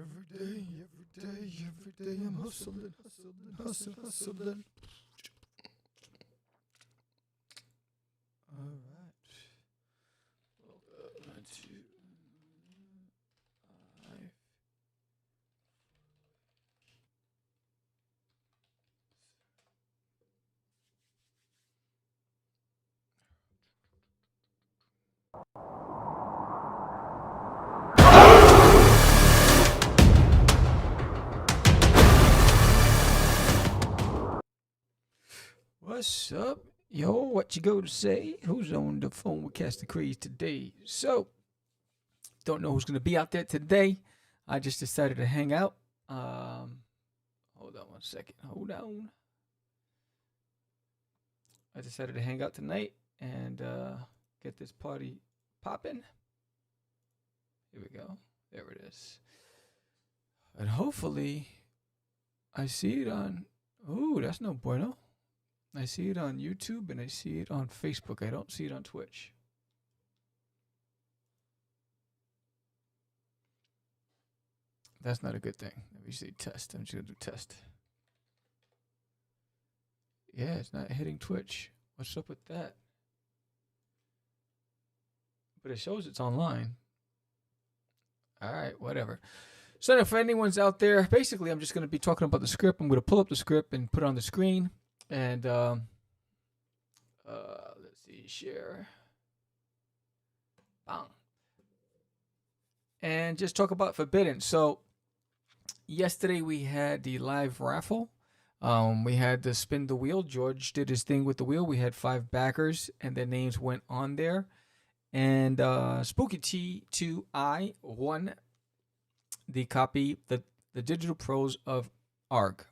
Every day I'm hustling. All right. One, two, five. What's up? Yo, what you go to say? Who's on the phone with Cast the Craze today? So, don't know who's going to be out there today. I just decided to hang out. Hold on one second. Hold on. I decided to hang out tonight and get this party popping. Here we go. There it is. And hopefully, I see it on. Ooh, that's no bueno. I see it on YouTube and I see it on Facebook. I don't see it on Twitch. That's not a good thing. Let me see test. I'm just going to do test. Yeah, it's not hitting Twitch. What's up with that? But it shows it's online. All right, whatever. So if anyone's out there, basically I'm just going to be talking about the script. I'm going to pull up the script and put it on the screen. And let's see, share. Bang. And just talk about Forbidden. So yesterday we had the live raffle. We had to spin the wheel. George did his thing with the wheel. We had 5 backers, and their names went on there. And Spooky T2I won the copy, the digital prose of Arg.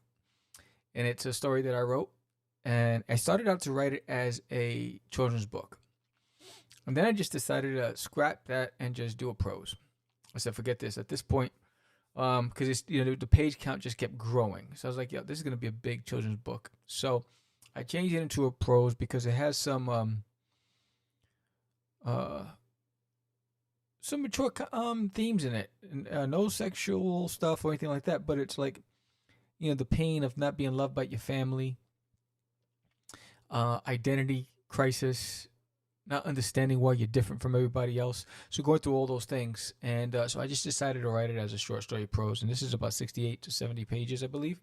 And it's a story that I wrote. And I started out to write it as a children's book. And then I just decided to scrap that and just do a prose. I said, forget this at this point. Because it's, the page count just kept growing. So I was like, this is going to be a big children's book. So I changed it into a prose because it has some mature themes in it. No sexual stuff or anything like that. But it's like, the pain of not being loved by your family. Identity crisis, not understanding why you're different from everybody else. So going through all those things. And so I just decided to write it as a short story prose. And this is about 68 to 70 pages, I believe.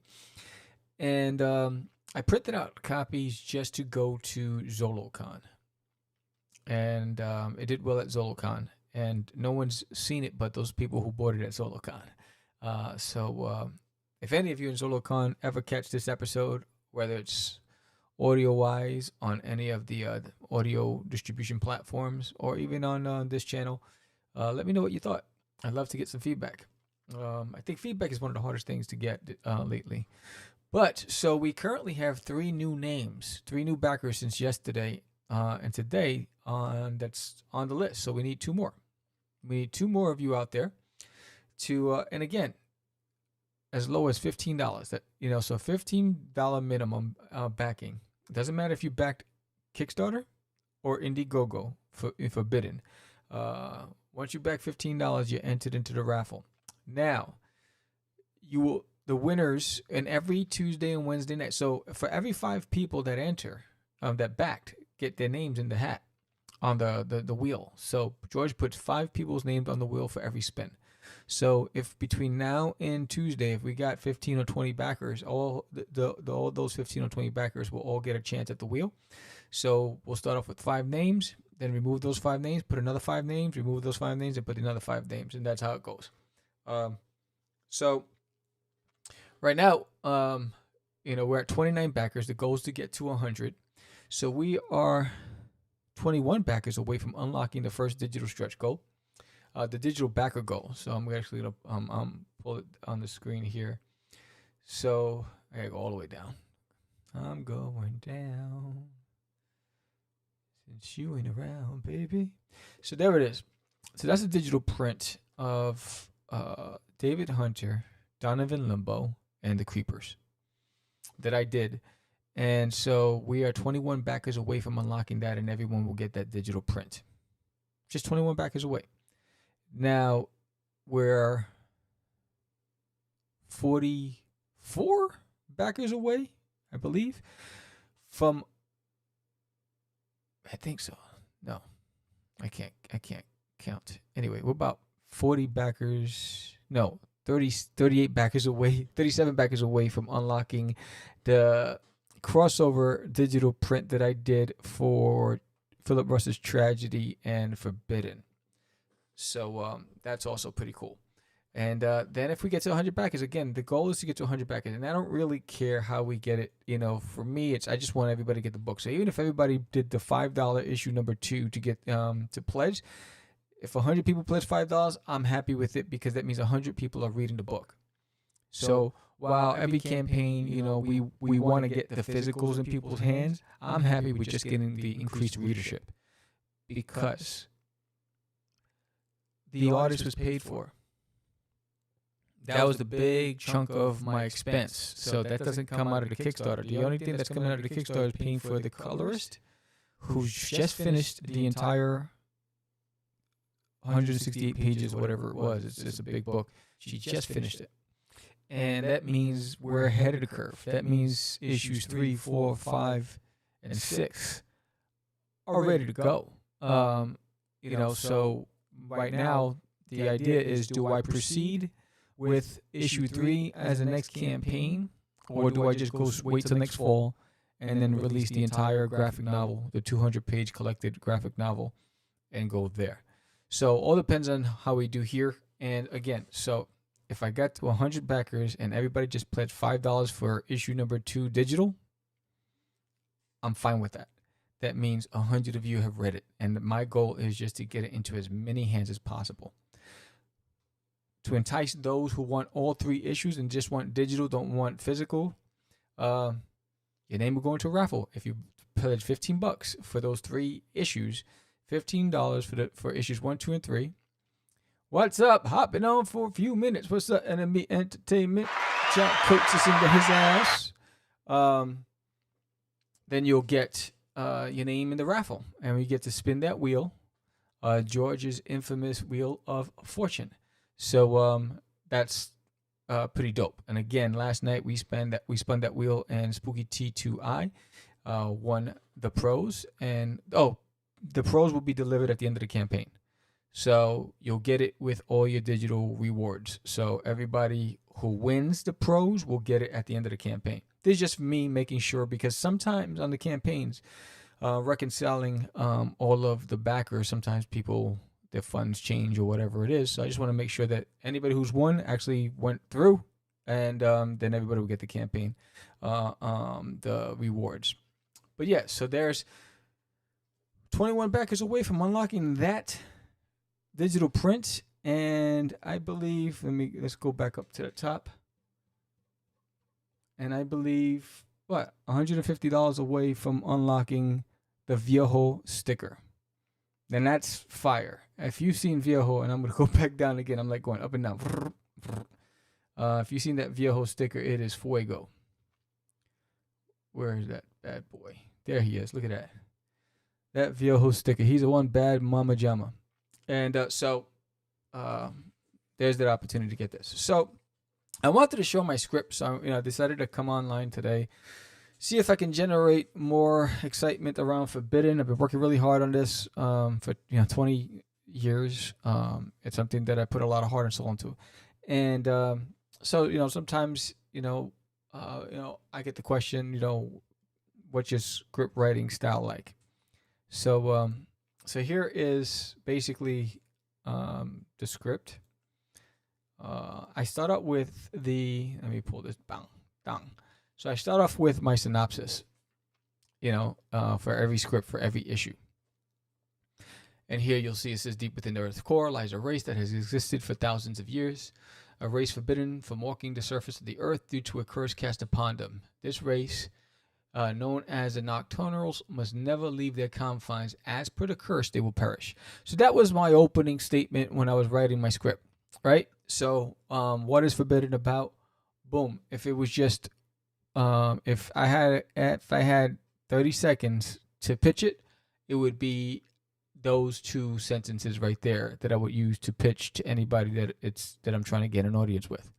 And I printed out copies just to go to ZoloCon. And it did well at ZoloCon. And no one's seen it but those people who bought it at ZoloCon. So if any of you in ZoloCon ever catch this episode, whether it's audio-wise on any of the audio distribution platforms or even on this channel, let me know what you thought. I'd love to get some feedback. I think feedback is one of the hardest things to get lately. But so we currently have 3 new names, 3 new backers since yesterday and today that's on the list. So we need 2 more. We need 2 more of you out there to and again, as low as $15. That so $15 minimum backing. It doesn't matter if you backed Kickstarter or Indiegogo for Forbidden. Once you back $15, you're entered into the raffle. Now, the winners, and every Tuesday and Wednesday night. So for every 5 people that enter, that backed, get their names in the hat on the wheel. So George puts 5 people's names on the wheel for every spin. So if between now and Tuesday, if we got 15 or 20 backers, all those 15 or 20 backers will all get a chance at the wheel. So we'll start off with 5 names, then remove those 5 names, put another 5 names, remove those 5 names, and put another 5 names, and that's how it goes. So right now, we're at 29 backers. The goal is to get to 100. So we are 21 backers away from unlocking the first digital stretch goal. The digital backer goal. So I'm actually going to pull it on the screen here. So I got to go all the way down. I'm going down since you ain't around, baby. So there it is. So that's a digital print of David Hunter, Donovan Limbo, and the Creepers that I did. And so we are 21 backers away from unlocking that, and everyone will get that digital print. Just 21 backers away. Now, we're 44 backers away, I believe, from. I think so. No, I can't count. Anyway, we're about 40 backers. No, 38 backers away, 37 backers away from unlocking the crossover digital print that I did for Philip Ross's Tragedy and Forbidden. So that's also pretty cool. And then if we get to 100 backers, again, the goal is to get to 100 backers. And I don't really care how we get it. You know, for me, I just want everybody to get the book. So even if everybody did the $5 issue number 2 to get to pledge, if 100 people pledge $5, I'm happy with it because that means 100 people are reading the book. So while every campaign, you know, we want to get the physicals in people's hands, I'm happy with just getting the increased readership because the artist was paid for. That was the big chunk of my expense. So that doesn't come out of the Kickstarter. The only thing that's coming out of the Kickstarter is paying for the colorist who's just finished the entire 168 pages, whatever it was. It's a big book. She just finished it. And that means we're ahead of the curve. That means issues 3, 4, 5, and 6 are ready to go. You know, so right now the idea is, do I proceed with issue 3 as the next campaign, or do I just go wait till next fall and then release the entire graphic novel, the 200-page collected graphic novel, and go there? So all depends on how we do here. And again, so if I got to 100 backers and everybody just pledged $5 for issue number 2 digital, I'm fine with that. That means 100 of you have read it. And my goal is just to get it into as many hands as possible. To entice those who want all 3 issues and just want digital, don't want physical, your name will go into a raffle. If you pledge $15 for those 3 issues, $15 for issues 1, 2, and 3. What's up? Hopping on for a few minutes. What's up, Enemy Entertainment? Jack Coates is into his ass. Then you'll get your name in the raffle, and we get to spin that wheel, George's infamous Wheel of Fortune. So that's pretty dope. And again, last night we spun that wheel, and Spooky T2I won the pros. And the pros will be delivered at the end of the campaign. So you'll get it with all your digital rewards. So everybody who wins the pros will get it at the end of the campaign. This is just me making sure, because sometimes on the campaigns, reconciling all of the backers, sometimes their funds change or whatever it is. So I just want to make sure that anybody who's won actually went through, and then everybody will get the campaign, the rewards. But yeah, so there's 21 backers away from unlocking that digital print, and I believe, let's go back up to the top. And I believe, $150 away from unlocking the Viejo sticker. Then that's fire. If you've seen Viejo, and I'm going to go back down again, I'm like going up and down. If you've seen that Viejo sticker, it is fuego. Where is that bad boy? There he is. Look at that. That Viejo sticker. He's a one bad mama jama. And so there's that opportunity to get this. So I wanted to show my script. So I decided to come online today, see if I can generate more excitement around Forbidden. I've been working really hard on this for 20 years. It's something that I put a lot of heart and soul into. And so sometimes I get the question, what's your script writing style like? So here is basically the script. I start out with let me pull this down. So I start off with my synopsis, for every script, for every issue. And here you'll see it says, deep within the Earth's core lies a race that has existed for thousands of years, a race forbidden from walking the surface of the Earth due to a curse cast upon them. This race, known as the Nocturnals, must never leave their confines. As per the curse, they will perish. So that was my opening statement when I was writing my script, right? So what is Forbidden about? Boom. If it was just if I had 30 seconds to pitch it, it would be those 2 sentences right there that I would use to pitch to anybody that I'm trying to get an audience with,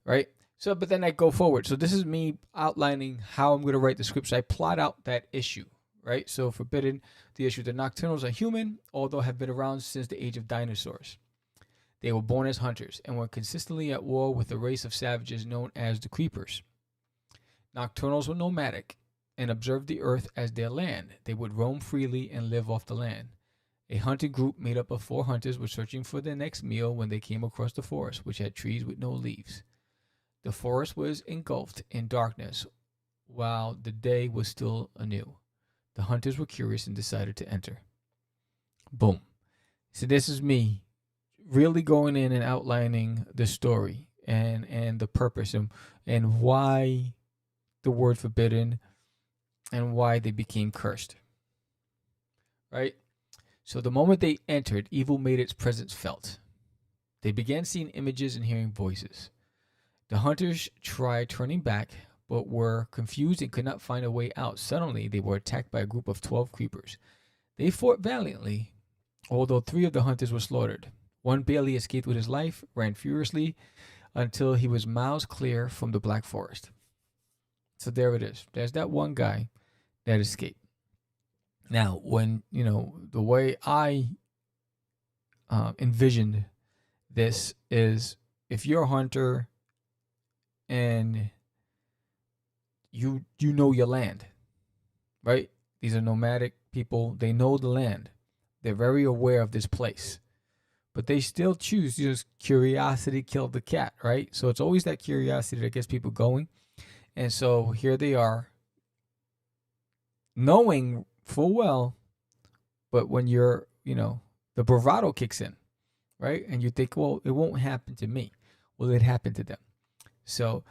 right? So, but then I go forward. So this is me outlining how I'm going to write the script. So I plot out that issue, right? So forbidden, the issue. The Nocturnals are human, although have been around since the age of dinosaurs. They were born as hunters and were consistently at war with a race of savages known as the Creepers. Nocturnals were nomadic and observed the earth as their land. They would roam freely and live off the land. A hunting group made up of 4 hunters were searching for their next meal when they came across the forest, which had trees with no leaves. The forest was engulfed in darkness while the day was still anew. The hunters were curious and decided to enter. Boom. So this is me really going in and outlining the story and the purpose and why the word forbidden and why they became cursed. Right? So the moment they entered, evil made its presence felt. They began seeing images and hearing voices. The hunters tried turning back, but were confused and could not find a way out. Suddenly, they were attacked by a group of 12 creepers. They fought valiantly, although 3 of the hunters were slaughtered. One barely escaped with his life, ran furiously until he was miles clear from the Black Forest. So there it is. There's that one guy that escaped. Now, when, the way I envisioned this is if you're a hunter and you know your land, right? These are nomadic people. They know the land. They're very aware of this place. But they still choose, just curiosity killed the cat, right? So it's always that curiosity that gets people going. And so here they are, knowing full well, but when you're, the bravado kicks in, right? And you think, well, it won't happen to me. Well, it happened to them. So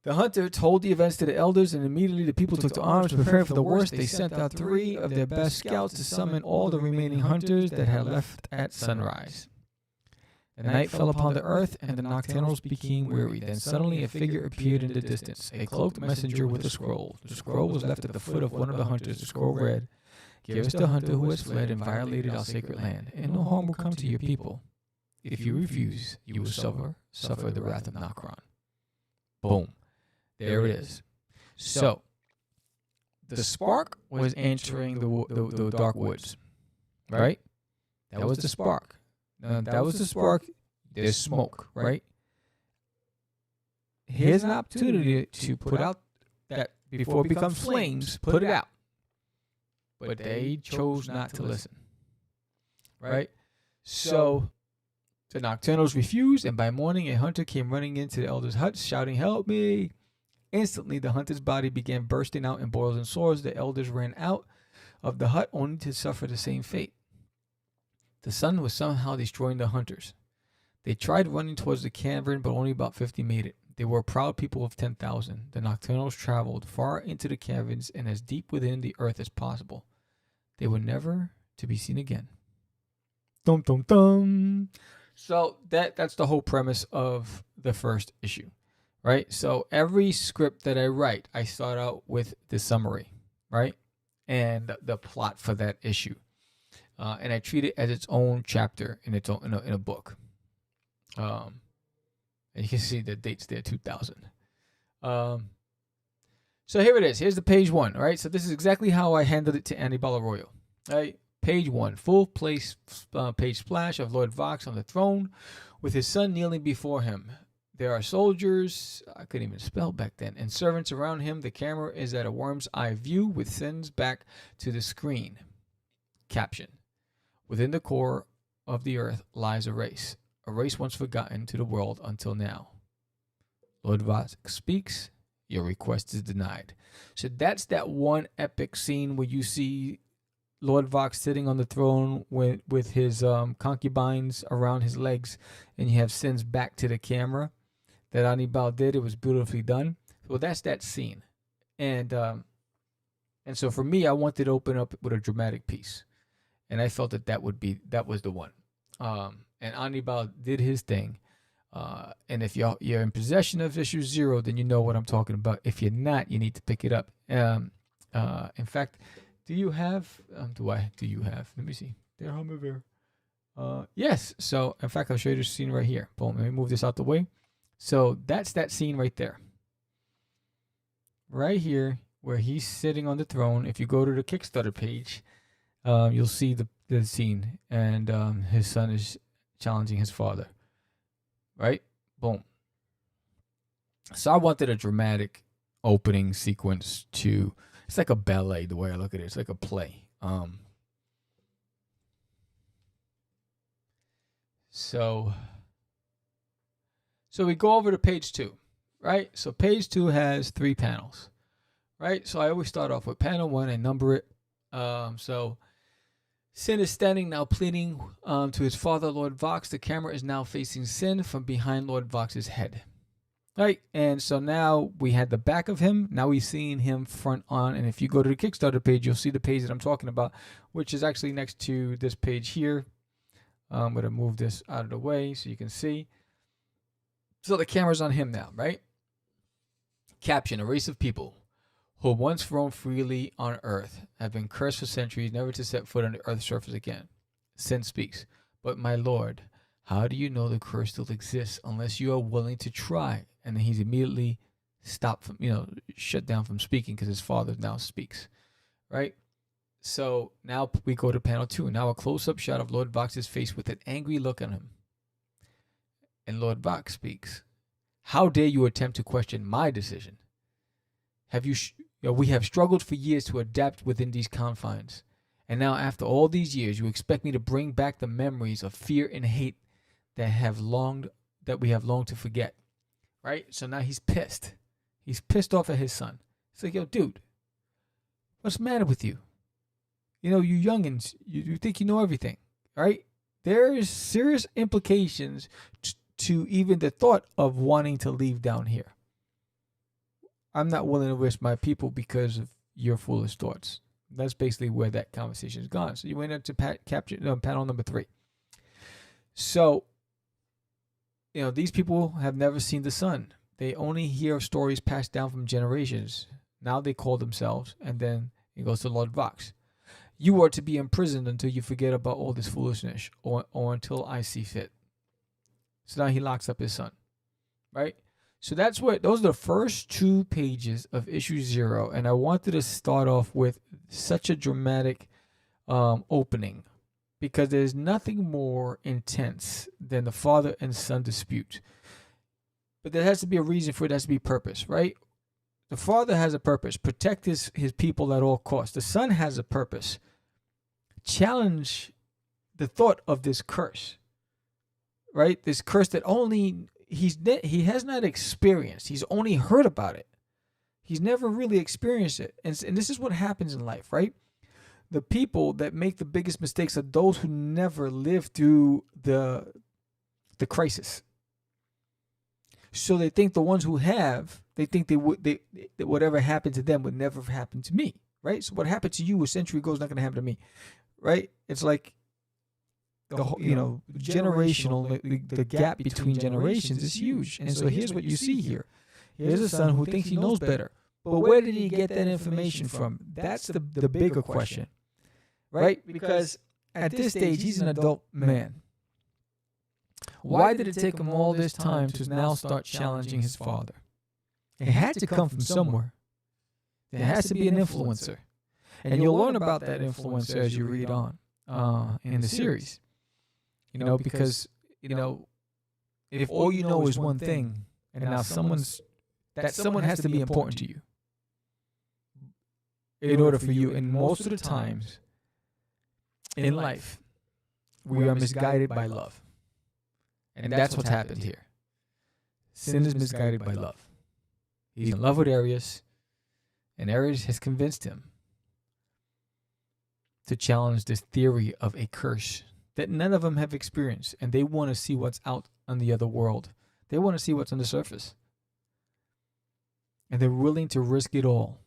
the hunter told the events to the elders, and immediately the people took to arms, preparing for the worst. They sent out 3 of their best scouts to summon all the remaining hunters that had left at sunrise. The night fell upon the earth, and the Nocturnals became weary. Then suddenly a figure appeared in the distance, a cloaked messenger with a scroll. The scroll was left at the foot of one of the hunters. The scroll read, "Give us the hunter who has fled and violated our sacred land, and no harm will come to your people. If you refuse, you will suffer the wrath of Nocron." Boom. There it is. So, the spark was entering the dark woods, right? That was the spark. That was the spark. There's smoke, right? Here's an opportunity to put out that before it becomes flames, put it out. But they chose not to listen, right? So, the Nocturnals refused, and by morning, a hunter came running into the elder's hut, shouting, "Help me!" Instantly, the hunter's body began bursting out in boils and sores. The elders ran out of the hut only to suffer the same fate. The sun was somehow destroying the hunters. They tried running towards the cavern, but only about 50 made it. They were a proud people of 10,000. The Nocturnals traveled far into the caverns and as deep within the earth as possible. They were never to be seen again. Dum dum dum. So that's the whole premise of the first issue. Right? So every script that I write, I start out with the summary, right? And the plot for that issue. And I treat it as its own chapter in a book. And you can see the dates there, 2000. So here it is. Here's the page 1, right? So this is exactly how I handled it to Annibal Arroyo. Right? Page 1, full page splash of Lord Vox on the throne with his son kneeling before him. There are soldiers, I couldn't even spell back then, and servants around him. The camera is at a worm's eye view with Sin's back to the screen. Caption: within the core of the earth lies a race once forgotten to the world until now. Lord Vox speaks, your request is denied. So that's that one epic scene where you see Lord Vox sitting on the throne with his concubines around his legs, and you have Sin's back to the camera. That Annibal did. It was beautifully done. Well, that's that scene. And so for me, I wanted to open up with a dramatic piece. And I felt that was the one. And Annibal did his thing. And if you're in possession of issue 0, then you know what I'm talking about. If you're not, you need to pick it up. In fact, do you have, let me see. There, Hummerbear. Yes. So, in fact, I'll show you the scene right here. Boom. Let me move this out the way. So that's that scene right there. Right here, where he's sitting on the throne. If you go to the Kickstarter page, you'll see the scene, and his son is challenging his father. Right? Boom. So I wanted a dramatic opening sequence to. It's like a ballet, the way I look at it. It's like a play. So we go over to page 2, right? So page 2 has 3 panels, right? So I always start off with panel 1 and number it. So Sin is standing now pleading to his father, Lord Vox. The camera is now facing Sin from behind Lord Vox's head. Right, and so now we had the back of him. Now we're seeing him front on. And if you go to the Kickstarter page, you'll see the page that I'm talking about, which is actually next to this page here. I'm going to move this out of the way so you can see. So the camera's on him now, right? Caption: a race of people who once roamed freely on Earth have been cursed for centuries, never to set foot on the Earth's surface again. Sin speaks: but my lord, how do you know the curse still exists unless you are willing to try? And then he's immediately stopped from, shut down from speaking because his father now speaks, right? So now we go to panel 2. Now a close-up shot of Lord Vox's face with an angry look on him. And Lord Vox speaks: how dare you attempt to question my decision? We have struggled for years to adapt within these confines. And now after all these years, you expect me to bring back the memories of fear and hate that we have longed to forget. Right? So now he's pissed. He's pissed off at his son. It's like, yo, dude, what's the matter with you? You youngins, you think you know everything, right? There's serious implications to even the thought of wanting to leave down here. I'm not willing to risk my people because of your foolish thoughts. That's basically where that conversation has gone. So you went into panel number 3. So, these people have never seen the sun. They only hear stories passed down from generations. Now they call themselves, and then it goes to Lord Vox. You are to be imprisoned until you forget about all this foolishness, or until I see fit. So now he locks up his son, right? So those are the first 2 pages of issue 0, and I wanted to start off with such a dramatic opening, because there's nothing more intense than the father and son dispute. But there has to be a reason for it. There has to be purpose, right? The father has a purpose: protect his people at all costs. The son has a purpose: challenge the thought of this curse, right? This curse that only he has not experienced. He's only heard about it. He's never really experienced it. And this is what happens in life, right? The people that make the biggest mistakes are those who never lived through the crisis. So they think the ones who have, they think that whatever happened to them would never happen to me, right? So what happened to you a century ago is not going to happen to me, right? It's like generational, the gap between generations is huge. And so here's what you see here. Here's a son who thinks he knows better. But where did he get that information from? That's the bigger question, right? Because at this stage, he's an adult man. Why did it take him all this time to now start challenging his father? It had to come from somewhere. There has to be an influencer. And you'll learn about that influencer as you read on in the series. Because, if all you know is one thing, and now someone has to be important to you in order for you. And most of the times in life, we are misguided by love. And that's what's happened here. Sin is misguided by love. He's in love with Arius, and Arius has convinced him to challenge this theory of a curse that none of them have experienced. And they want to see what's out on the other world. They want to see what's on the surface. And they're willing to risk it all.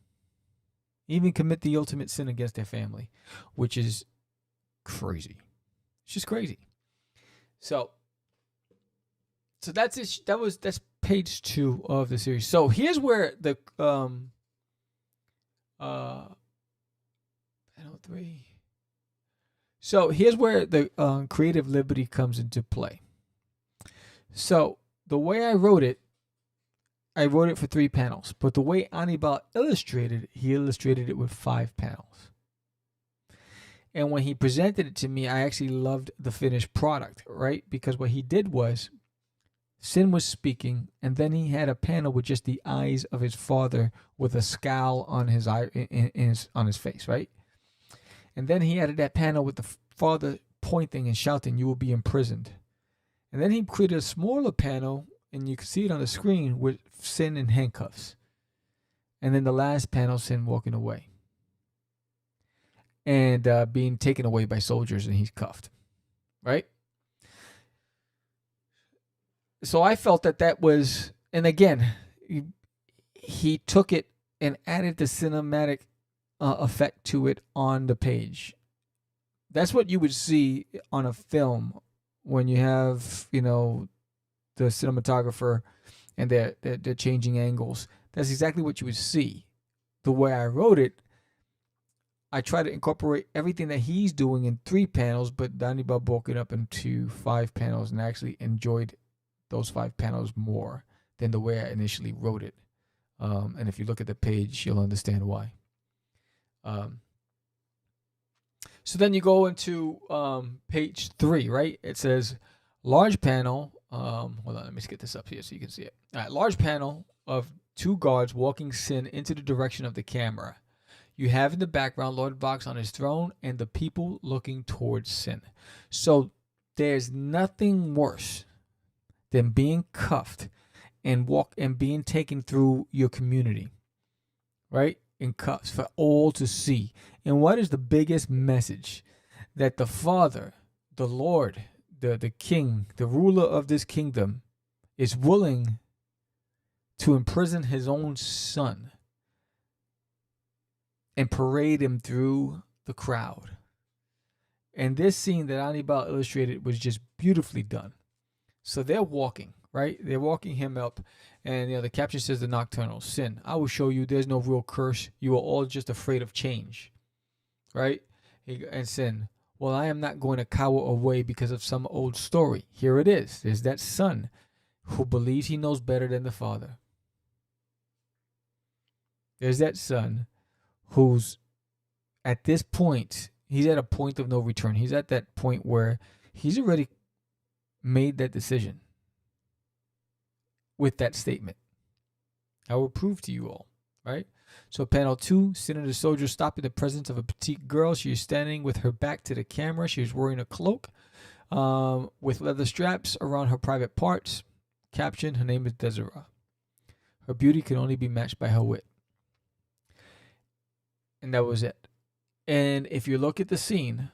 Even commit the ultimate sin against their family, which is crazy. It's just crazy. So that's it. That's page 2 of the series. So here's where the panel 3. So here's where the creative liberty comes into play. So the way I wrote it for 3 panels. But the way Anibal illustrated, he illustrated it with 5 panels. And when he presented it to me, I actually loved the finished product, right? Because what he did was, Sin was speaking, and then he had a panel with just the eyes of his father with a scowl on his eye, on his face, right? And then he added that panel with the father pointing and shouting, "You will be imprisoned." And then he created a smaller panel, and you can see it on the screen, with Sin in handcuffs. And then the last panel, Sin walking away and being taken away by soldiers, and he's cuffed, right? So I felt that was, and again, he took it and added the cinematic effect to it on the page. That's what you would see on a film when you have, the cinematographer and they're changing angles. That's exactly what you would see. The way I wrote it, I try to incorporate everything that he's doing in 3 panels, but Anibal broke it up into 5 panels, and I actually enjoyed those 5 panels more than the way I initially wrote it. And if you look at the page, you'll understand why. So then you go into page 3, right? It says large panel. Hold on, let me get this up here so you can see it. All right, large panel of 2 guards walking Sin into the direction of the camera. You have in the background Lord Vox on his throne and the people looking towards Sin. So there's nothing worse than being cuffed and being taken through your community, right? In cuffs for all to see. And what is the biggest message? That the Father, the Lord, the King, the ruler of this kingdom, is willing to imprison his own son and parade him through the crowd. And this scene that Anibal illustrated was just beautifully done. So they're walking, right? They're walking him up. And the caption says the Nocturnal. Sin, I will show you there's no real curse. You are all just afraid of change, right? And Sin, well, I am not going to cower away because of some old story. Here it is. There's that son who believes he knows better than the father. There's that son who's at this point, he's at a point of no return. He's at that point where he's already made that decision with that statement. I will prove to you all, right? So panel 2, Sin and the soldier stop in the presence of a petite girl. She is standing with her back to the camera. She is wearing a cloak with leather straps around her private parts. Caption, her name is Desiree. Her beauty can only be matched by her wit. And that was it. And if you look at the scene,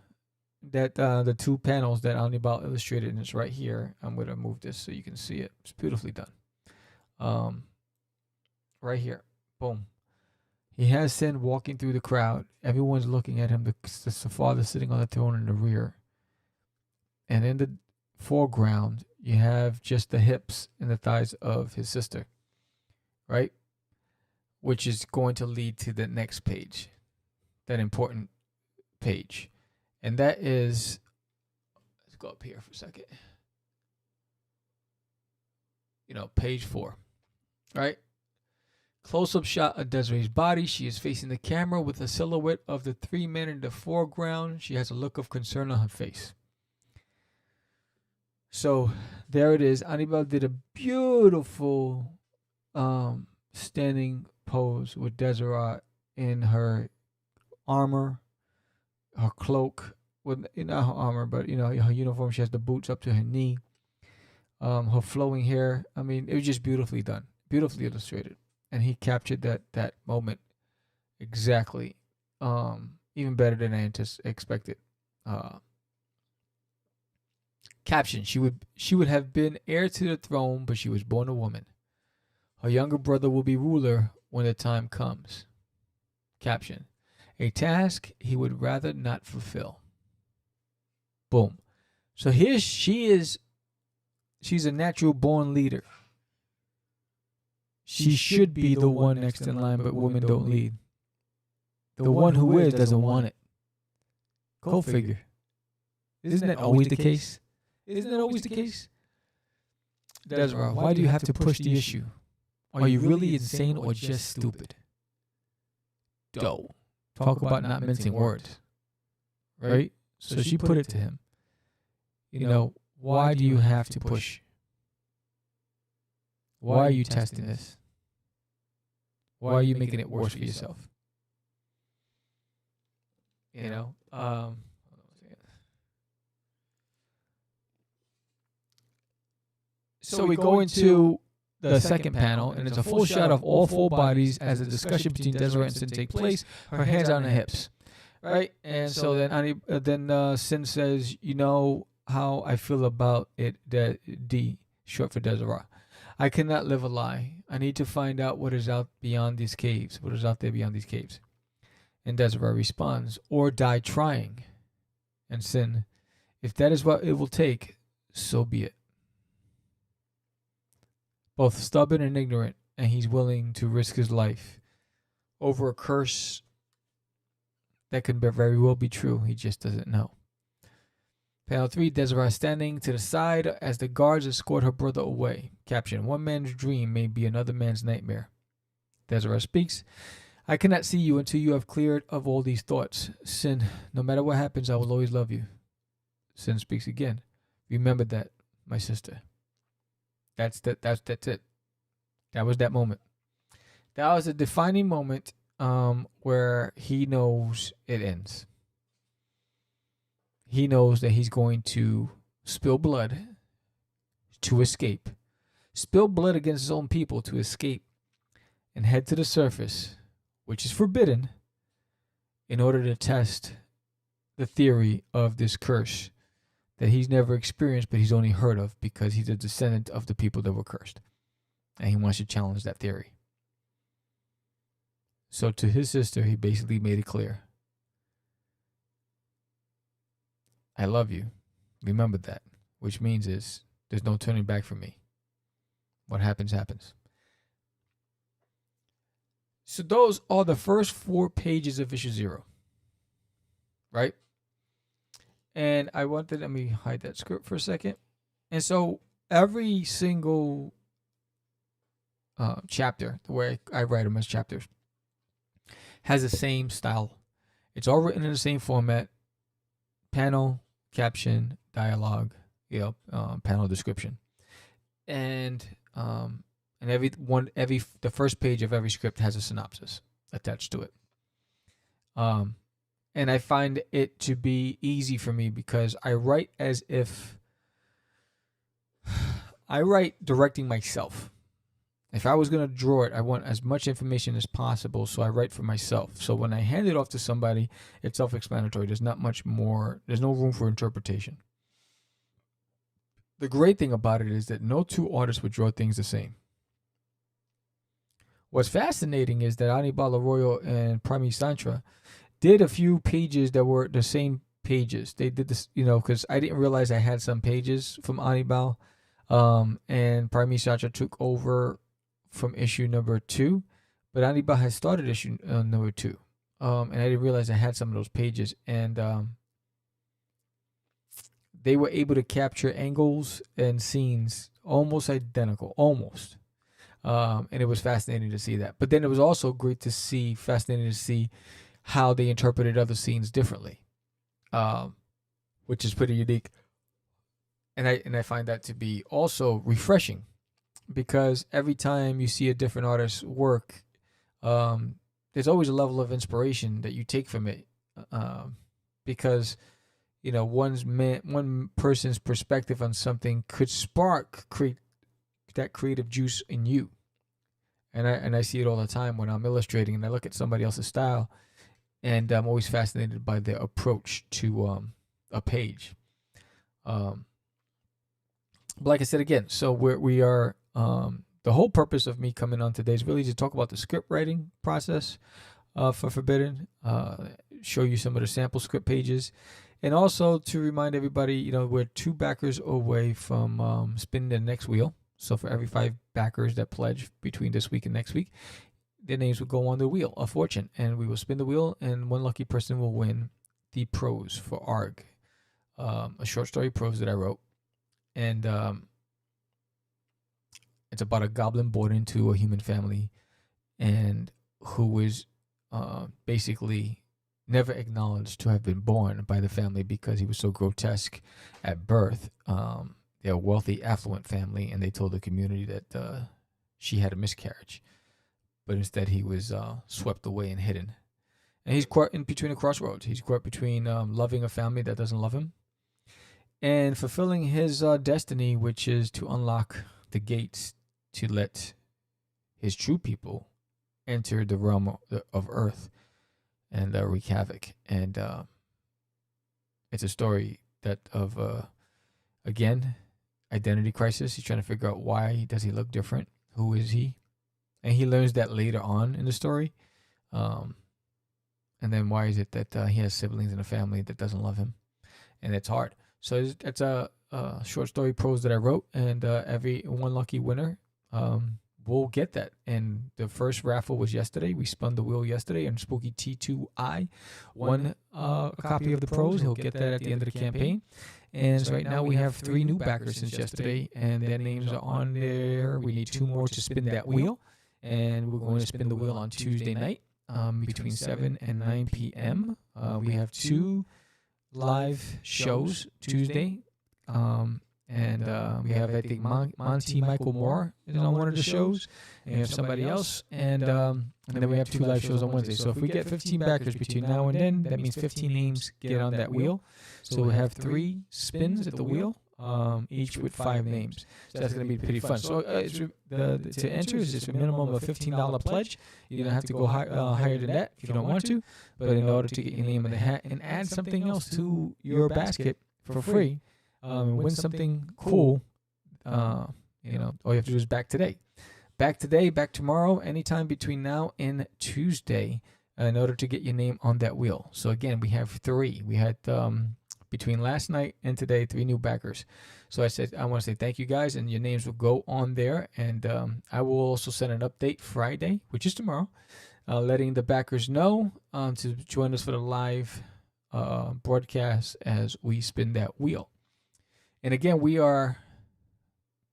that the 2 panels that Anibal illustrated, and it's right here. I'm going to move this so you can see it. It's beautifully done. Right here. Boom. He has Sin walking through the crowd. Everyone's looking at him. The father sitting on the throne in the rear. And in the foreground, you have just the hips and the thighs of his sister. Right? Which is going to lead to the next page. That important page. And that is, let's go up here for a second. Page 4, right? Close-up shot of Desiree's body. She is facing the camera with a silhouette of the 3 men in the foreground. She has a look of concern on her face. So there it is. Anibal did a beautiful standing pose with Desiree in her armor, her cloak, with not her armor, but her uniform. She has the boots up to her knee. Her flowing hair. I mean, it was just beautifully done, beautifully illustrated, and he captured that moment exactly, even better than I expected. Caption: She would have been heir to the throne, but she was born a woman. Her younger brother will be ruler when the time comes. Caption: A task he would rather not fulfill. Boom. So here she is. She's a natural born leader. She should be the one next in line, but women don't lead. The one who is doesn't want it. Go figure. Isn't that always the case? Isn't that always the case? Desiree, why do you have to push the issue? Are you really insane or just stupid? Doe. Talk about not mincing words. Right? So she put it to him. Why do you have to push? Why are you testing this? Why are you making it worse for yourself? So we go into the second panel, and it's a full shot of all four bodies as a discussion between Desiree and Sin take place. Her hands on her hips, right? And so then Sin says, "You know how I feel about it." D, short for Desiree. I cannot live a lie. I need to find out what is out beyond these caves. What is out there beyond these caves? And Desiree responds, "Or die trying." And Sin, "If that is what it will take, so be it." Both stubborn and ignorant, and he's willing to risk his life over a curse that could very well be true. He just doesn't know. Panel 3, Desiree standing to the side as the guards escort her brother away. Caption, one man's dream may be another man's nightmare. Desiree speaks, I cannot see you until you have cleared of all these thoughts. Sin, no matter what happens, I will always love you. Sin speaks again. Remember that, my sister. That's it. That was that moment. That was a defining moment where he knows it ends. He knows that he's going to spill blood to escape. Spill blood against his own people to escape and head to the surface, which is forbidden, in order to test the theory of this curse that he's never experienced, but he's only heard of because he's a descendant of the people that were cursed. And he wants to challenge that theory. So to his sister, he basically made it clear. I love you. Remember that. Which means there's no turning back for me. What happens, happens. So those are the first 4 pages of issue 0. Right? And let me hide that script for a second. And so every single chapter, the way I write them as chapters, has the same style. It's all written in the same format. Panel, caption, dialogue, panel description. And the first page of every script has a synopsis attached to it. And I find it to be easy for me because I write as if I write directing myself. If I was going to draw it, I want as much information as possible, so I write for myself. So when I hand it off to somebody, it's self-explanatory. There's not much more. There's no room for interpretation. The great thing about it is that no two artists would draw things the same. What's fascinating is that Anibal Arroyo and Prami Santra did a few pages that were the same pages. They did this, because I didn't realize I had some pages from Anibal, and Prami Santra took over from issue number 2, but Anibal had started issue number 2, and I didn't realize I had some of those pages, and they were able to capture angles and scenes almost identical, almost, and it was fascinating to see that. But then it was also fascinating to see how they interpreted other scenes differently, which is pretty unique, and I find that to be also refreshing. Because every time you see a different artist's work, there's always a level of inspiration that you take from it. Because, one person's perspective on something could create that creative juice in you. And I see it all the time when I'm illustrating and I look at somebody else's style, and I'm always fascinated by their approach to a page. But like I said again, so we are. The whole purpose of me coming on today is really to talk about the script writing process for Forbidden, show you some of the sample script pages, and also to remind everybody, we're 2 backers away from spinning the next wheel. So for every 5 backers that pledge between this week and next week, their names will go on the wheel of fortune, and we will spin the wheel, and one lucky person will win the prose for ARG, a short story prose that I wrote. And It's about a goblin born into a human family, and who was basically never acknowledged to have been born by the family because he was so grotesque at birth. They're a wealthy, affluent family, and they told the community that she had a miscarriage, but instead he was swept away and hidden. And he's caught in between a crossroads. He's caught between loving a family that doesn't love him and fulfilling his destiny, which is to unlock the gates to let his true people enter the realm of Earth and wreak havoc. And it's a story that of, again, identity crisis. He's trying to figure out why does he look different? Who is he? And he learns that later on in the story. And then why is it that he has siblings in a family that doesn't love him? And it's hard. So it's a short story prose that I wrote, and every one lucky winner will get that. And the first raffle was yesterday. We spun the wheel yesterday, and Spooky T2I won a copy of the prose. He'll get that at the end of the campaign. And so right now we have 3 new backers since yesterday, and their names are on there. We need 2 more to spin that wheel, and we're going to spin the wheel on Tuesday night. Between 7 and 9 p.m. We have 2 live shows Tuesday. And we have, I think, Monty Michael Moore is on one of the shows. And we have somebody else. And then we have 2 live shows on Wednesday. So if we get 15 backers between now and then, that means 15 names get on that wheel. So we have 3 spins at the wheel. Each with 5 names. So that's going to be pretty fun. So to enter is just a minimum of $15 pledge. You don't have to go higher than that if you don't want to. But in order to get your name in the hat and add something else to your basket for free, win something cool, all you have to do is back today. Back today, back tomorrow, anytime between now and Tuesday in order to get your name on that wheel. So again, we have 3. We had... between last night and today, 3 new backers. So I said, I want to say thank you guys, and your names will go on there. And I will also send an update Friday, which is tomorrow, letting the backers know to join us for the live broadcast as we spin that wheel. And again, we're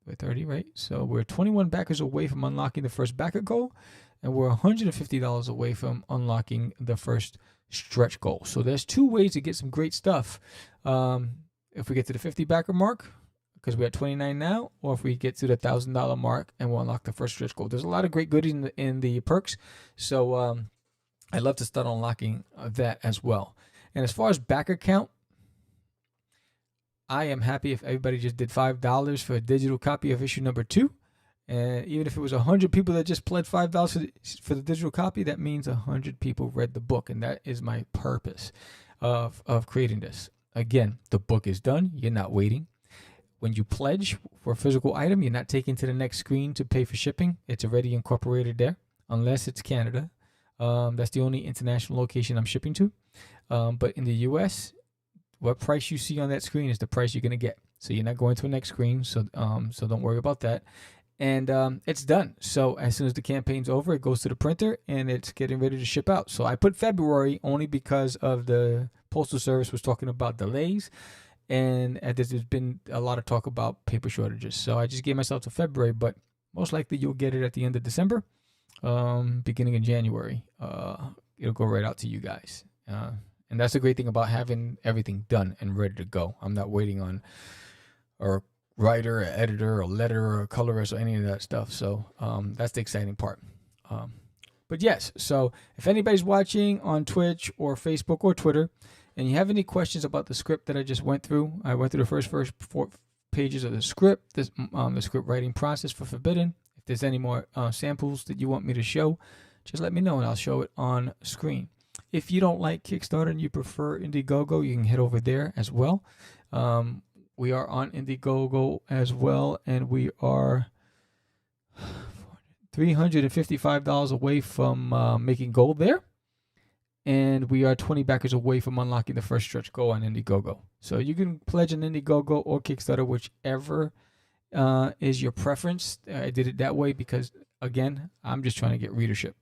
30, right? So we're 21 backers away from unlocking the first backer goal, and we're $150 away from unlocking the first stretch goal. So there's 2 ways to get some great stuff. If we get to the 50 backer mark, because we're at 29 now, or if we get to the $1,000 mark and we'll unlock the first stretch goal. There's a lot of great goodies in the perks. So I'd love to start unlocking that as well. And as far as backer count, I am happy if everybody just did $5 for a digital copy of issue number 2. And even if it was 100 people that just pledged $5 for the digital copy, that means 100 people read the book. And that is my purpose of creating this. Again, the book is done. You're not waiting. When you pledge for a physical item, you're not taking to the next screen to pay for shipping. It's already incorporated there, unless it's Canada. That's the only international location I'm shipping to. But in the U.S., what price you see on that screen is the price you're going to get. So you're not going to a next screen. So don't worry about that. And it's done. So as soon as the campaign's over, it goes to the printer and it's getting ready to ship out. So I put February only because of the Postal Service was talking about delays. And there's been a lot of talk about paper shortages. So I just gave myself to February, but most likely you'll get it at the end of December, beginning of January. It'll go right out to you guys. And that's the great thing about having everything done and ready to go. I'm not waiting on a writer, or editor, or letterer, or colorist, or any of that stuff. So that's the exciting part. But yes, so if anybody's watching on Twitch or Facebook or Twitter, and you have any questions about the script that I just went through, I went through the first 4 pages of the script, the script writing process for Forbidden. If there's any more samples that you want me to show, just let me know and I'll show it on screen. If you don't like Kickstarter and you prefer Indiegogo, you can head over there as well. We are on Indiegogo as well, and we are $355 away from making gold there. And we are 20 backers away from unlocking the first stretch goal on Indiegogo. So you can pledge an Indiegogo or Kickstarter, whichever is your preference. I did it that way because, again, I'm just trying to get readership.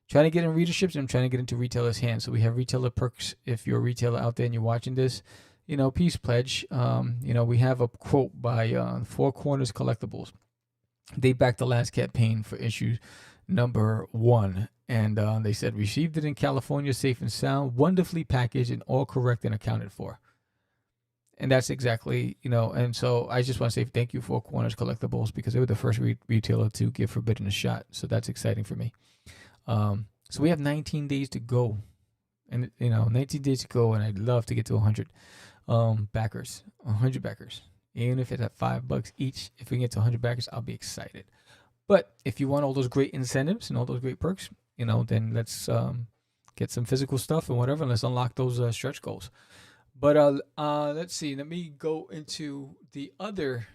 Trying to get in readerships, and I'm trying to get into retailers' hands. So we have retailer perks. If you're a retailer out there and you're watching this, please pledge. We have a quote by Four Corners Collectibles. date back the last campaign for issue number 1. And they said, received it in California, safe and sound, wonderfully packaged, and all correct and accounted for. And that's exactly, and so I just want to say thank you for Corners Collectibles, because they were the first retailer to give Forbidden a shot. So that's exciting for me. So we have 19 days to go. And, 19 days to go, and I'd love to get to 100 backers. 100 backers. Even if it's at $5 each, if we can get to 100 backers, I'll be excited. But if you want all those great incentives and all those great perks, then let's get some physical stuff and whatever, and let's unlock those stretch goals. But let's see. Let me go into the other.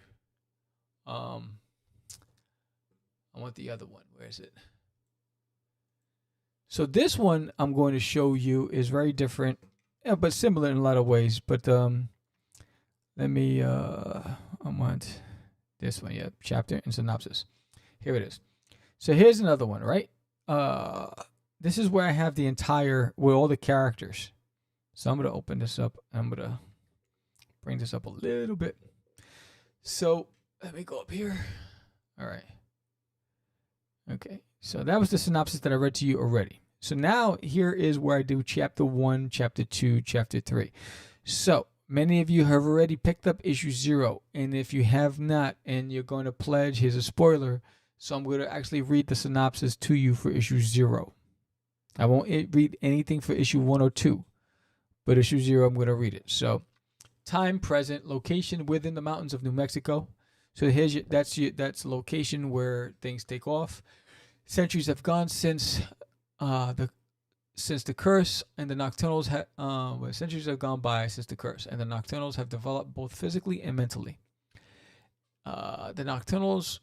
I want the other one. Where is it? So this one I'm going to show you is very different, but similar in a lot of ways. But let me. I want this one. Yeah, chapter and synopsis. Here it is. So here's another one, right? This is where I have the entire, with all the characters. So I'm going to open this up. I'm going to bring this up a little bit. So let me go up here. All right. Okay. So that was the synopsis that I read to you already. So now here is where I do chapter 1, chapter 2, chapter 3. So many of you have already picked up issue 0. And if you have not and you're going to pledge, here's a spoiler. So I'm going to actually read the synopsis to you for issue 0. I won't read anything for issue 1 or 2. But issue 0, I'm going to read it. So, time, present, location within the mountains of New Mexico. So here's that's location where things take off. Centuries have gone since the curse, and the nocturnals centuries have gone by since the curse, and the nocturnals have developed both physically and mentally. The nocturnals,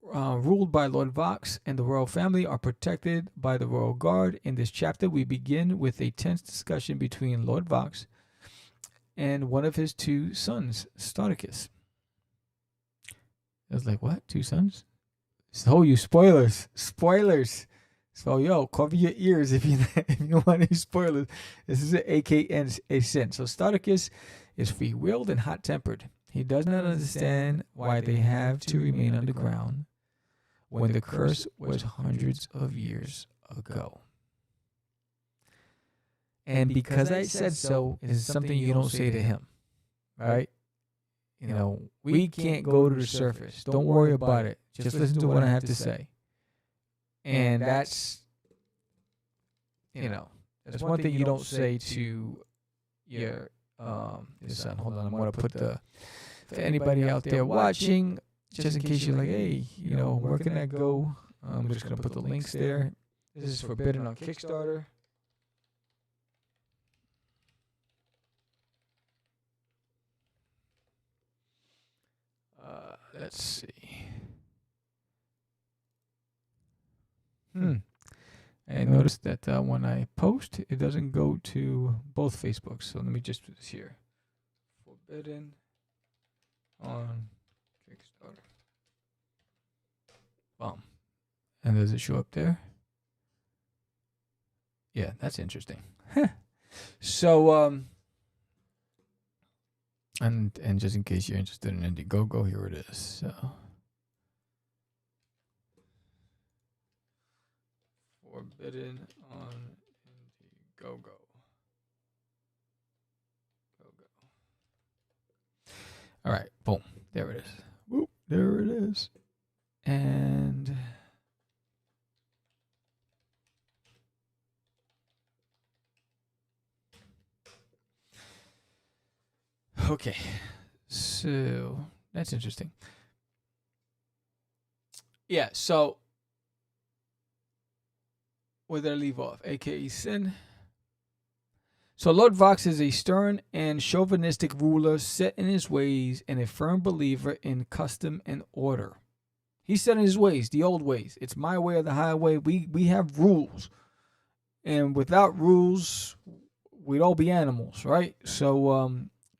ruled by Lord Vox and the royal family, are protected by the royal guard. In this chapter, we begin with a tense discussion between Lord Vox and one of his 2 sons, Starticus. I was like, what? 2 sons? So you spoilers. So cover your ears if you want any spoilers. This is an AK and a sin. So Starticus is free-willed and hot-tempered. He does not understand why they have to remain underground when the curse was hundreds of years ago. And because I said so is something you don't say to him, right? We can't go to the surface. Don't worry about it. Just listen to what I have to say. And that's one thing you don't say to your son. Hold on, I'm going to put for anybody out there watching, just in case you're like, hey, where can I go? I'm just going to put the links there. This is Forbidden on Kickstarter. Let's see. I noticed that when I post, it doesn't go to both Facebooks. So let me just do this here. Forbidden on Kickstarter. Boom. And does it show up there? Yeah, that's interesting. So, and just in case you're interested in Indiegogo, here it is. So, Forbidden on Indiegogo. All right, boom. There it is. Whoop, there it is. And okay, so that's interesting. Yeah, so where did I leave off? AKA Sin. So Lord Vox is a stern and chauvinistic ruler set in his ways and a firm believer in custom and order. He's set in his ways, the old ways. It's my way or the highway. We have rules. And without rules, we'd all be animals, right? So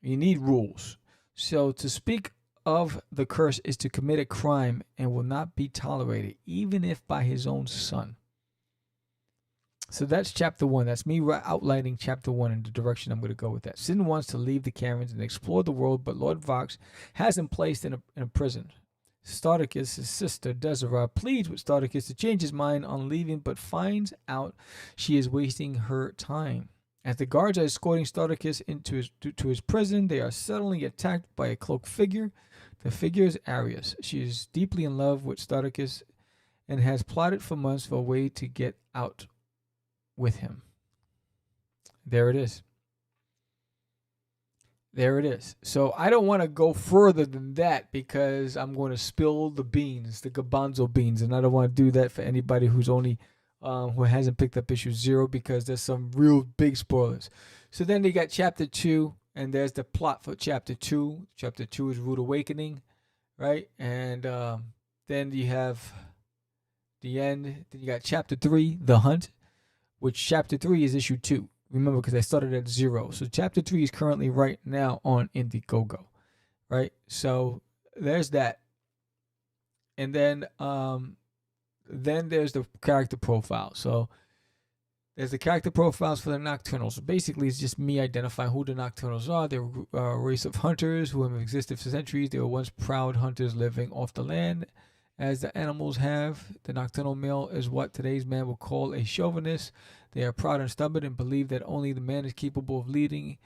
you need rules. So to speak of the curse is to commit a crime and will not be tolerated, even if by his own son. So that's chapter 1. That's me outlining chapter 1 and the direction I'm going to go with that. Sin wants to leave the caverns and explore the world, but Lord Vox has him placed in a prison. Spartacus' sister, Desira, pleads with Spartacus to change his mind on leaving, but finds out she is wasting her time. As the guards are escorting Spartacus to his prison, they are suddenly attacked by a cloaked figure. The figure is Arius. She is deeply in love with Spartacus and has plotted for months for a way to get out with him. There it is. There it is. So I don't want to go further than that because I'm going to spill the beans, the garbanzo beans, and I don't want to do that for anybody who's only who hasn't picked up issue 0 because there's some real big spoilers. So then they got chapter 2, and there's the plot for chapter 2. Chapter 2 is Rude Awakening, right? And then you have the end. Then you got chapter 3, The Hunt, which chapter 3 is issue 2. Remember, because I started at 0. So chapter 3 is currently right now on Indiegogo, right? So there's that. And then there's the character profile. So there's the character profiles for the Nocturnals. So basically, it's just me identifying who the Nocturnals are. They're a race of hunters who have existed for centuries. They were once proud hunters living off the land, as the animals have. The nocturnal male is what today's man would call a chauvinist. They are proud and stubborn and believe that only the man is capable of leading,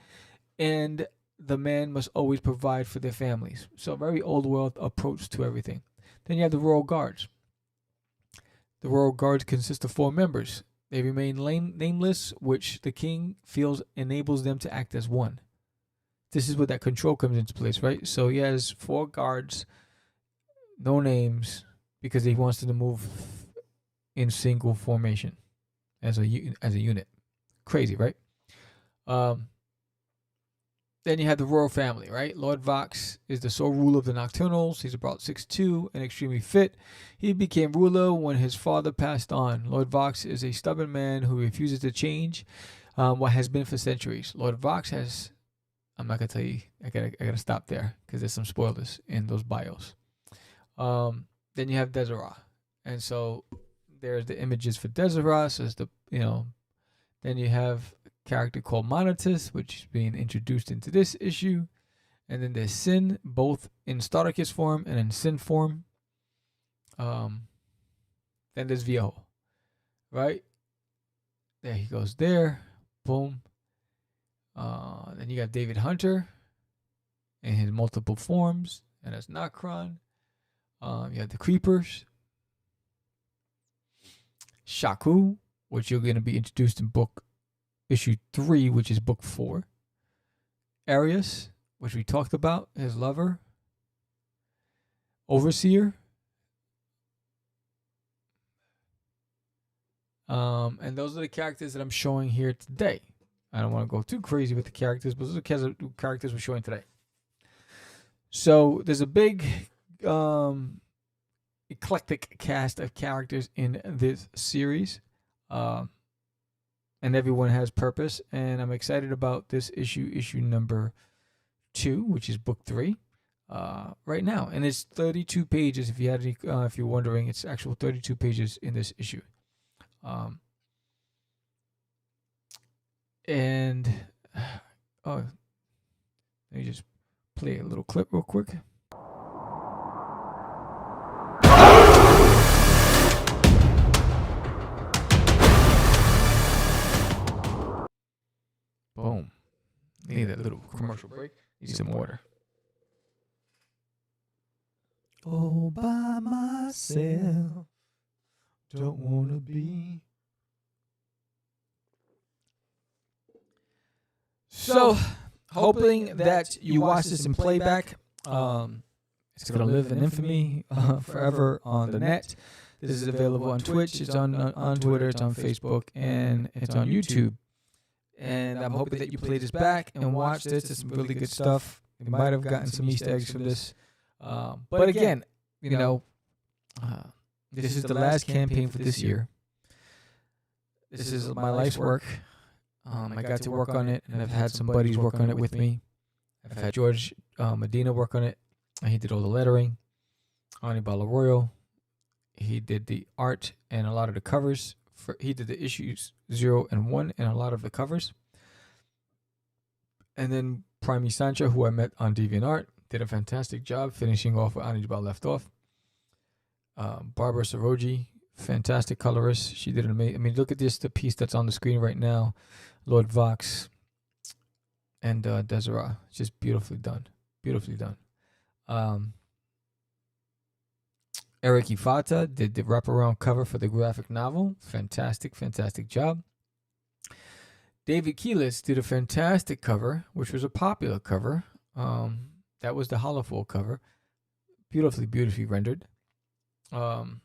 and the man must always provide for their families. So a very old world approach to everything. Then you have the Royal Guards. The Royal Guards consist of 4 members. They remain nameless, which the king feels enables them to act as one. This is where that control comes into place, right? So he has 4 guards, no names, because he wants them to move in single formation as a unit. Crazy, right? Then you have the royal family, right? Lord Vox is the sole ruler of the Nocturnals. He's about 6'2" and extremely fit. He became ruler when his father passed on. Lord Vox is a stubborn man who refuses to change what has been for centuries. Lord Vox has... I'm not going to tell you. I gotta stop there because there's some spoilers in those bios. Then you have Desira. And so there's the images for Desira. So it's then you have character called Monotus, which is being introduced into this issue. And then there's Sin, both in Spartacus form and in Sin form. Then there's Viejo, right? There he goes there. Boom. Then you got David Hunter in his multiple forms, and that's Nocron. You have the Creepers. Shaku, which you're going to be introduced in book issue 3, which is book 4. Arius, which we talked about, his lover. Overseer. And those are the characters that I'm showing here today. I don't want to go too crazy with the characters, but those are the characters we're showing today. So there's a big eclectic cast of characters in this series. And everyone has purpose, and I'm excited about this issue number 2, which is book 3, right now, and it's 32 pages. If you had any, if you're wondering, it's actual 32 pages in this issue. And let me just play a little clip real quick. Boom. Need that little commercial break. Need some water. All by myself. Don't want to be. So, hoping that you watch this in playback. It's going to live in infamy forever on the net. This is available on Twitch. It's on Twitter. It's on Facebook. And it's on YouTube. And I'm hoping that you play this back and watch this. There's some really good stuff. You might have gotten some Easter eggs from this. But again, this is the last campaign for this year. This is my life's work. I got to work on it, and I've had some buddies work on it with me. I've had George Medina work on it. And he did all the lettering. Anibal Arroyo. He did the art and a lot of the covers. He did the issues 0 and 1 and a lot of the covers. And then Prime Sancho, who I met on DeviantArt, did a fantastic job finishing off where Anibal left off. Barbara Soroji, fantastic colorist. She did an amazing. I mean, look at this, the piece that's on the screen right now. Lord Vox and Desiree. Just beautifully done. Beautifully done. Eric Ifata did the wraparound cover for the graphic novel. Fantastic, fantastic job. David Keelis did a fantastic cover, which was a popular cover. That was the Holofold cover. Beautifully rendered. John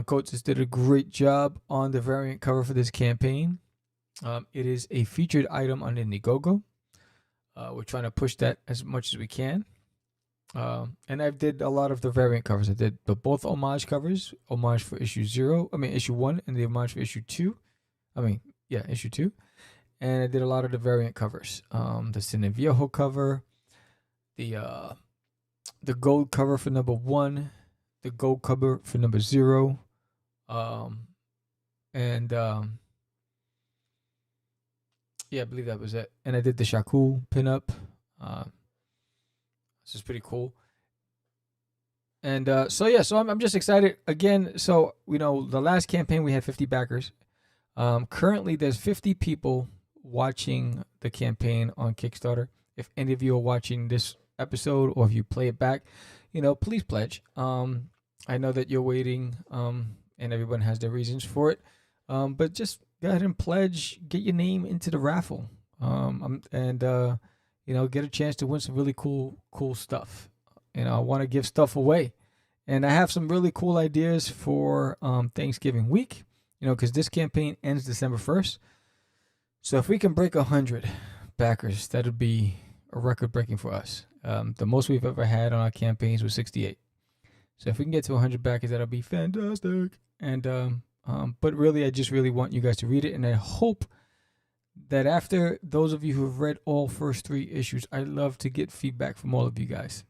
Coates did a great job on the variant cover for this campaign. It is a featured item on Indiegogo. We're trying to push that as much as we can. And I did a lot of the variant covers. I did both homage covers, homage for issue 1, and the homage for issue 2. Issue 2. And I did a lot of the variant covers. The Cine Viejo cover, the gold cover for number 1, the gold cover for number 0, I believe that was it. And I did the Shaku pinup. This is pretty cool. And so I'm just excited again. So the last campaign we had 50 backers. Currently there's 50 people watching the campaign on Kickstarter. If any of you are watching this episode or if you play it back, please pledge. I know that you're waiting, and everyone has their reasons for it. But just go ahead and pledge, get your name into the raffle. Get a chance to win some really cool stuff. I want to give stuff away. And I have some really cool ideas for Thanksgiving week, because this campaign ends December 1st. So if we can break 100 backers, that would be a record breaking for us. The most we've ever had on our campaigns was 68. So if we can get to 100 backers, that'll be fantastic. And but really, I just really want you guys to read it, and I hope that after those of you who have read all first 3 issues, I love to get feedback from all of you guys.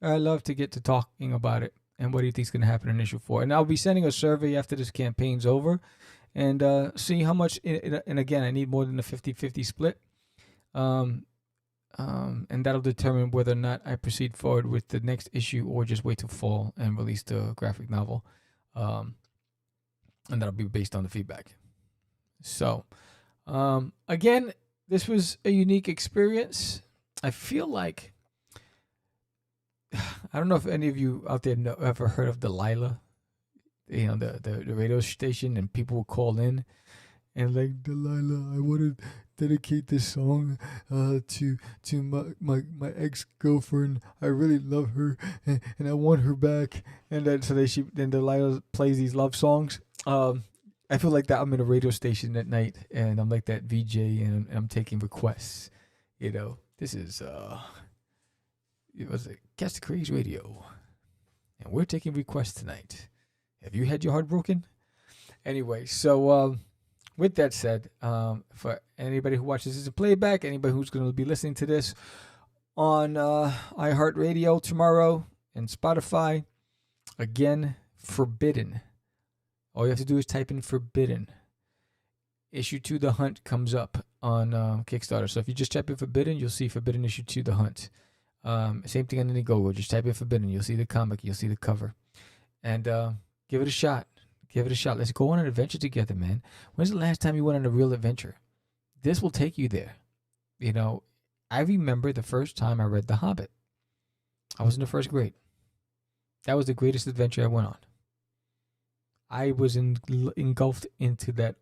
I love to get to talking about it and what do you think is going to happen in issue 4. And I'll be sending a survey after this campaign's over and see how much. And again, I need more than a 50-50 split. And that'll determine whether or not I proceed forward with the next issue or just wait till fall and release the graphic novel. And that'll be based on the feedback. So, again, this was a unique experience. I feel like, I don't know if any of you out there ever heard of Delilah, the radio station, and people will call in and like, Delilah, I want to dedicate this song to my ex-girlfriend. I really love her and I want her back. And then then Delilah plays these love songs. I feel like that I'm in a radio station at night and I'm like that VJ and I'm taking requests. This is it was Catch the Craze Radio, and we're taking requests tonight. Have you had your heart broken? Anyway, so with that said, for anybody who watches this in playback, anybody who's going to be listening to this on iHeartRadio tomorrow and Spotify, again, Forbidden. All you have to do is type in Forbidden. Issue 2, The Hunt, comes up on Kickstarter. So if you just type in Forbidden, you'll see Forbidden Issue 2, The Hunt. Same thing on Indiegogo. Just type in Forbidden. You'll see the comic. You'll see the cover. And give it a shot. Give it a shot. Let's go on an adventure together, man. When's the last time you went on a real adventure? This will take you there. I remember the first time I read The Hobbit. I was in the first grade. That was the greatest adventure I went on. I was engulfed into that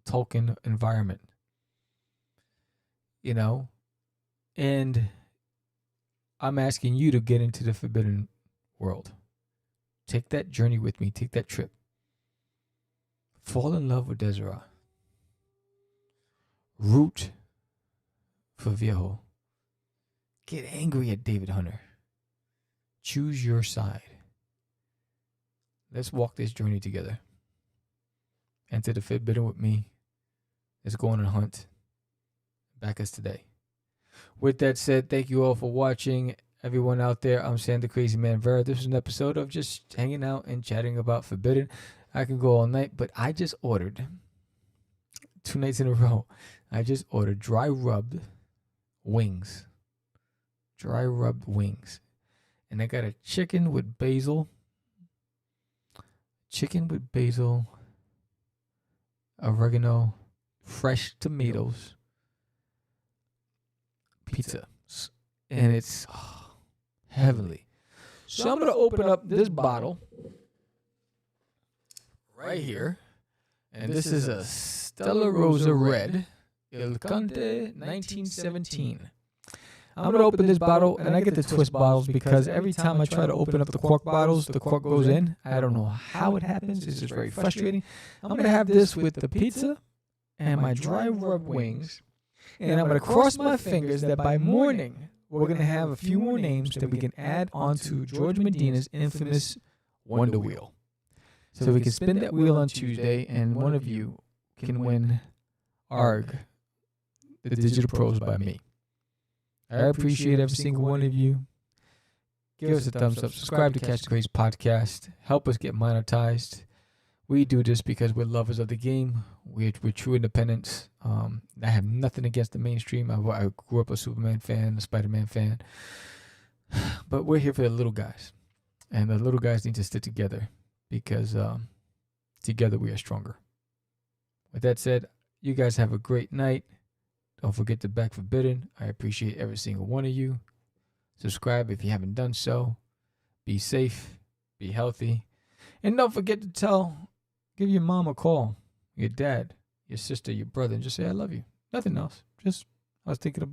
Tolkien environment. And I'm asking you to get into the forbidden world. Take that journey with me. Take that trip. Fall in love with Desiree. Root for Viejo. Get angry at David Hunter. Choose your side. Let's walk this journey together. Enter the forbidden with me. Let's go on a hunt. Back us today. With that said, thank you all for watching. Everyone out there, I'm Sam the Crazy Man Vera. This is an episode of just hanging out and chatting about Forbidden. I can go all night, but I just ordered 2 nights in a row. I just ordered dry rubbed wings. Dry rubbed wings. And I got a chicken with basil, oregano, fresh tomatoes, pizza. And it's heavenly. So I'm going to open up this bottle right here. And this is a Stella Rosa Red, Il Conte 1917. I'm going to open this bottle, and I get the twist bottles because every time I try to open up the cork bottles, the cork goes in. I don't know how it happens. It's just very frustrating. I'm going to have this with the pizza and my dry rub wings, and I'm going to cross my fingers that by morning, we're going to have a few more names that we can add onto George Medina's infamous Wonder Wheel. So we can spin that wheel on Tuesday, and one of you can win ARG, the Digital Pros by me. I appreciate every single one of you. Give us a thumbs up. Subscribe to Catch the Craze podcast. Help us get monetized. We do this because we're lovers of the game. We're true independents. I have nothing against the mainstream. I grew up a Superman fan, a Spider-Man fan. But we're here for the little guys. And the little guys need to stick together because together we are stronger. With that said, you guys have a great night. Don't forget to back Forbidden. I appreciate every single one of you. Subscribe if you haven't done so. Be safe. Be healthy. And don't forget to give your mom a call, your dad, your sister, your brother, and just say, I love you. Nothing else. Just, I was thinking about